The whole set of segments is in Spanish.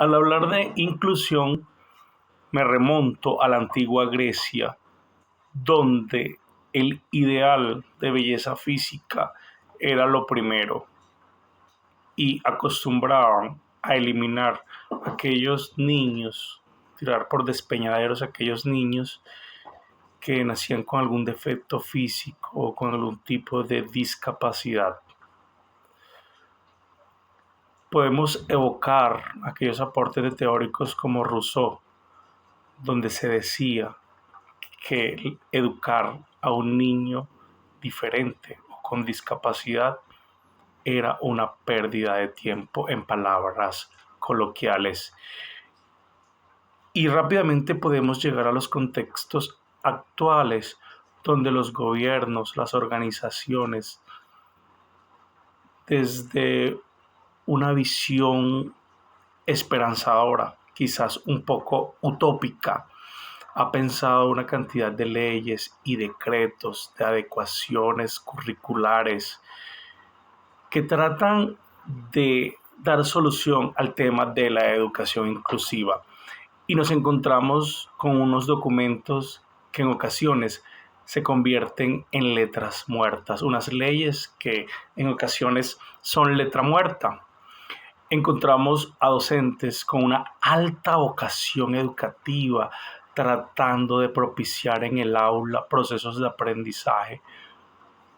Al hablar de inclusión, me remonto a la antigua Grecia, donde el ideal de belleza física era lo primero y acostumbraban a eliminar a aquellos niños, tirar por despeñaderos a aquellos niños que nacían con algún defecto físico o con algún tipo de discapacidad. Podemos evocar aquellos aportes de teóricos como Rousseau, donde se decía que educar a un niño diferente o con discapacidad era una pérdida de tiempo, en palabras coloquiales. Y rápidamente podemos llegar a los contextos actuales, donde los gobiernos, las organizaciones, desde una visión esperanzadora, quizás un poco utópica, ha pensado una cantidad de leyes y decretos, de adecuaciones curriculares que tratan de dar solución al tema de la educación inclusiva. Y nos encontramos con unos documentos que en ocasiones se convierten en letras muertas, unas leyes que en ocasiones son letra muerta. Encontramos a docentes con una alta vocación educativa tratando de propiciar en el aula procesos de aprendizaje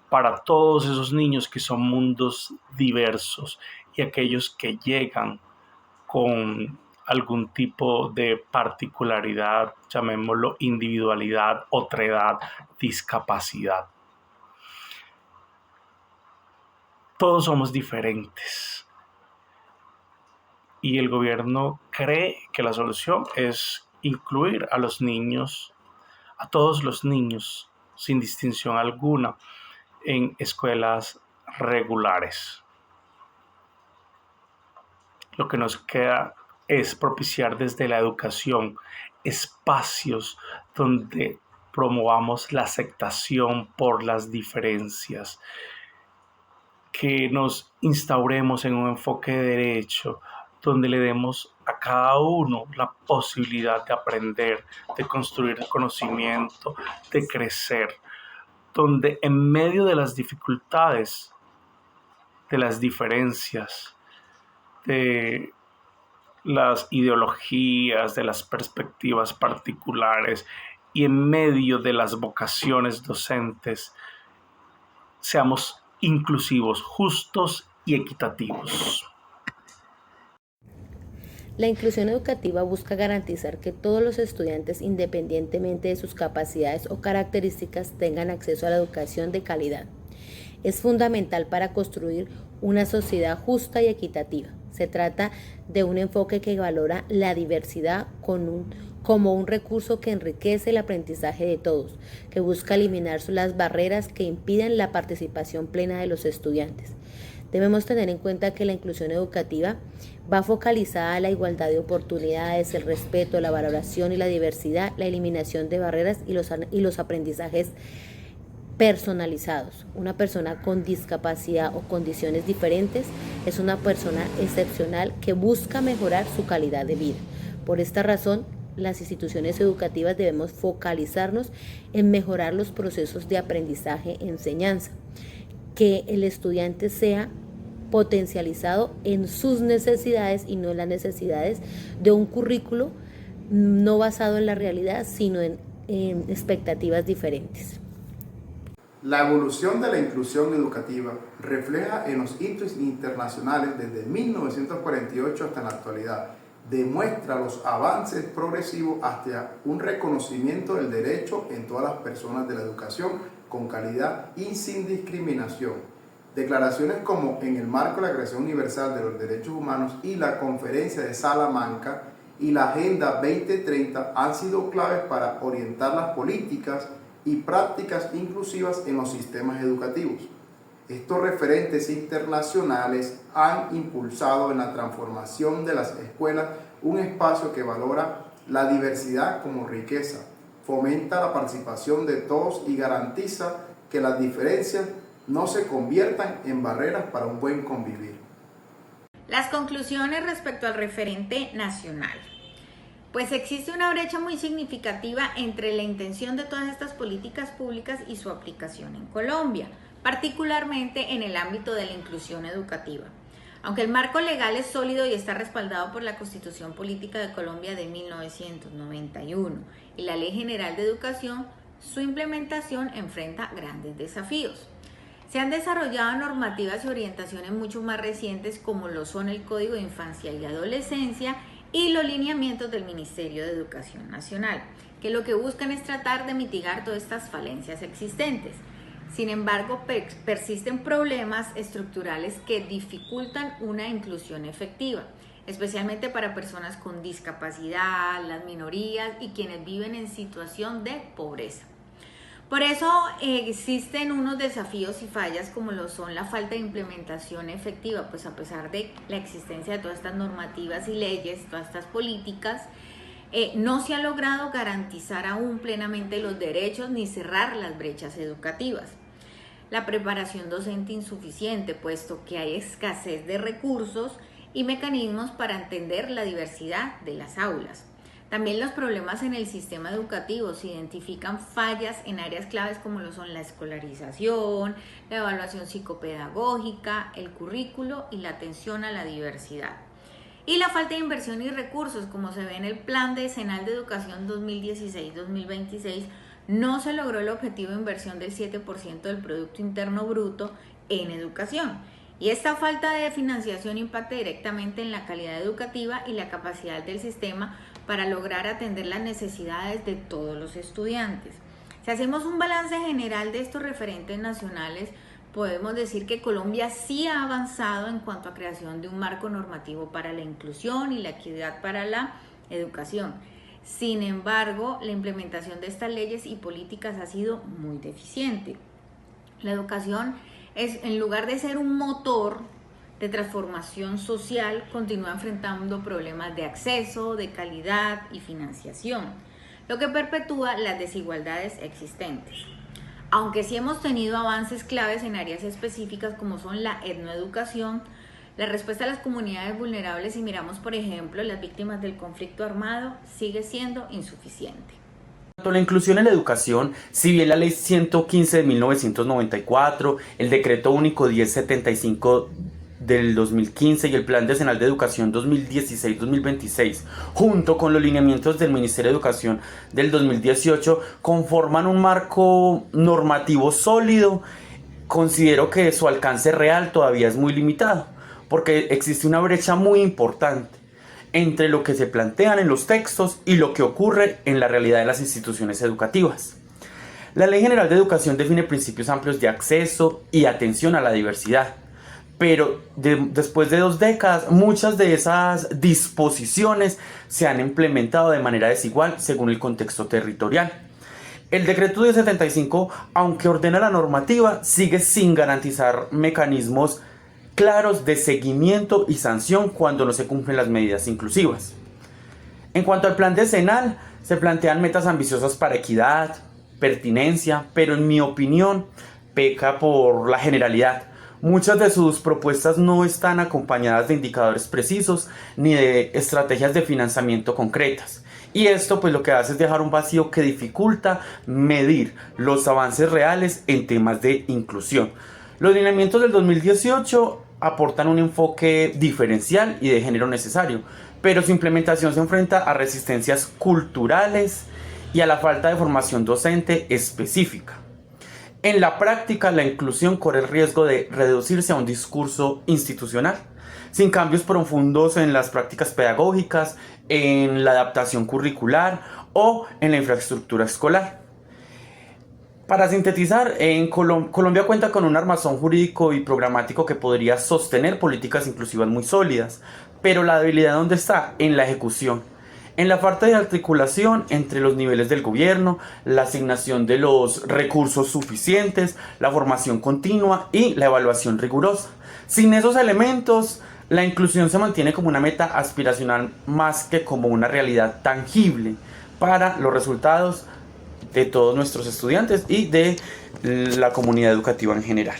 para todos esos niños que son mundos diversos y aquellos que llegan con algún tipo de particularidad, llamémoslo individualidad, otredad, discapacidad. Todos somos diferentes y el gobierno cree que la solución es incluir a los niños, a todos los niños, sin distinción alguna, en escuelas regulares. Lo que nos queda es propiciar desde la educación espacios donde promovamos la aceptación por las diferencias, que nos instauremos en un enfoque de derecho, donde le demos a cada uno la posibilidad de aprender, de construir conocimiento, de crecer, donde en medio de las dificultades, de las diferencias, de las ideologías, de las perspectivas particulares y en medio de las vocaciones docentes, seamos inclusivos, justos y equitativos. La inclusión educativa busca garantizar que todos los estudiantes, independientemente de sus capacidades o características, tengan acceso a la educación de calidad. Es fundamental para construir una sociedad justa y equitativa. Se trata de un enfoque que valora la diversidad como un recurso que enriquece el aprendizaje de todos, que busca eliminar las barreras que impiden la participación plena de los estudiantes. Debemos tener en cuenta que la inclusión educativa va focalizada a la igualdad de oportunidades, el respeto, la valoración y la diversidad, la eliminación de barreras y los aprendizajes personalizados. Una persona con discapacidad o condiciones diferentes es una persona excepcional que busca mejorar su calidad de vida. Por esta razón, las instituciones educativas debemos focalizarnos en mejorar los procesos de aprendizaje-enseñanza, que el estudiante sea potencializado en sus necesidades y no en las necesidades de un currículo no basado en la realidad, sino en expectativas diferentes. La evolución de la inclusión educativa refleja en los hitos internacionales desde 1948 hasta la actualidad. Demuestra los avances progresivos hacia un reconocimiento del derecho en todas las personas de la educación con calidad y sin discriminación. Declaraciones como en el marco de la Declaración Universal de los Derechos Humanos y la Conferencia de Salamanca y la Agenda 2030 han sido claves para orientar las políticas y prácticas inclusivas en los sistemas educativos. Estos referentes internacionales han impulsado en la transformación de las escuelas un espacio que valora la diversidad como riqueza, fomenta la participación de todos y garantiza que las diferencias no se conviertan en barreras para un buen convivir. Las conclusiones respecto al referente nacional. Pues existe una brecha muy significativa entre la intención de todas estas políticas públicas y su aplicación en Colombia, particularmente en el ámbito de la inclusión educativa. Aunque el marco legal es sólido y está respaldado por la Constitución Política de Colombia de 1991 y la Ley General de Educación, su implementación enfrenta grandes desafíos. Se han desarrollado normativas y orientaciones mucho más recientes como lo son el Código de Infancia y Adolescencia y los lineamientos del Ministerio de Educación Nacional, que lo que buscan es tratar de mitigar todas estas falencias existentes. Sin embargo, persisten problemas estructurales que dificultan una inclusión efectiva, especialmente para personas con discapacidad, las minorías y quienes viven en situación de pobreza. Por eso existen unos desafíos y fallas como lo son la falta de implementación efectiva, pues a pesar de la existencia de todas estas normativas y leyes, todas estas políticas, no se ha logrado garantizar aún plenamente los derechos ni cerrar las brechas educativas. La preparación docente insuficiente, puesto que hay escasez de recursos y mecanismos para entender la diversidad de las aulas. También los problemas en el sistema educativo, se identifican fallas en áreas claves como lo son la escolarización, la evaluación psicopedagógica, el currículo y la atención a la diversidad. Y la falta de inversión y recursos, como se ve en el Plan Decenal de Educación 2016-2026, no se logró el objetivo de inversión del 7% del Producto Interno Bruto en educación. Y esta falta de financiación impacta directamente en la calidad educativa y la capacidad del sistema para lograr atender las necesidades de todos los estudiantes. Si hacemos un balance general de estos referentes nacionales, podemos decir que Colombia sí ha avanzado en cuanto a creación de un marco normativo para la inclusión y la equidad para la educación. Sin embargo, la implementación de estas leyes y políticas ha sido muy deficiente. La educación en lugar de ser un motor de transformación social, continúa enfrentando problemas de acceso, de calidad y financiación, lo que perpetúa las desigualdades existentes. Aunque sí hemos tenido avances claves en áreas específicas como son la etnoeducación, la respuesta a las comunidades vulnerables, si miramos por ejemplo las víctimas del conflicto armado, sigue siendo insuficiente. La inclusión en la educación, si bien la Ley 115 de 1994, el Decreto Único 1075 del 2015 y el Plan Decenal de Educación 2016-2026, junto con los lineamientos del Ministerio de Educación del 2018, conforman un marco normativo sólido, considero que su alcance real todavía es muy limitado, porque existe una brecha muy importante entre lo que se plantean en los textos y lo que ocurre en la realidad de las instituciones educativas. La Ley General de Educación define principios amplios de acceso y atención a la diversidad, pero después de 2 décadas, muchas de esas disposiciones se han implementado de manera desigual según el contexto territorial. El decreto 1075, aunque ordena la normativa, sigue sin garantizar mecanismos claros de seguimiento y sanción cuando no se cumplen las medidas inclusivas. En cuanto al plan decenal, se plantean metas ambiciosas para equidad, pertinencia, pero en mi opinión peca por la generalidad. Muchas de sus propuestas no están acompañadas de indicadores precisos ni de estrategias de financiamiento concretas. Y esto pues lo que hace es dejar un vacío que dificulta medir los avances reales en temas de inclusión. Los lineamientos del 2018 aportan un enfoque diferencial y de género necesario, pero su implementación se enfrenta a resistencias culturales y a la falta de formación docente específica. En la práctica, la inclusión corre el riesgo de reducirse a un discurso institucional, sin cambios profundos en las prácticas pedagógicas, en la adaptación curricular o en la infraestructura escolar. Para sintetizar, Colombia cuenta con un armazón jurídico y programático que podría sostener políticas inclusivas muy sólidas, pero la debilidad ¿dónde está? En la ejecución, en la falta de articulación entre los niveles del gobierno, la asignación de los recursos suficientes, la formación continua y la evaluación rigurosa. Sin esos elementos, la inclusión se mantiene como una meta aspiracional más que como una realidad tangible para los resultados de todos nuestros estudiantes y de la comunidad educativa en general.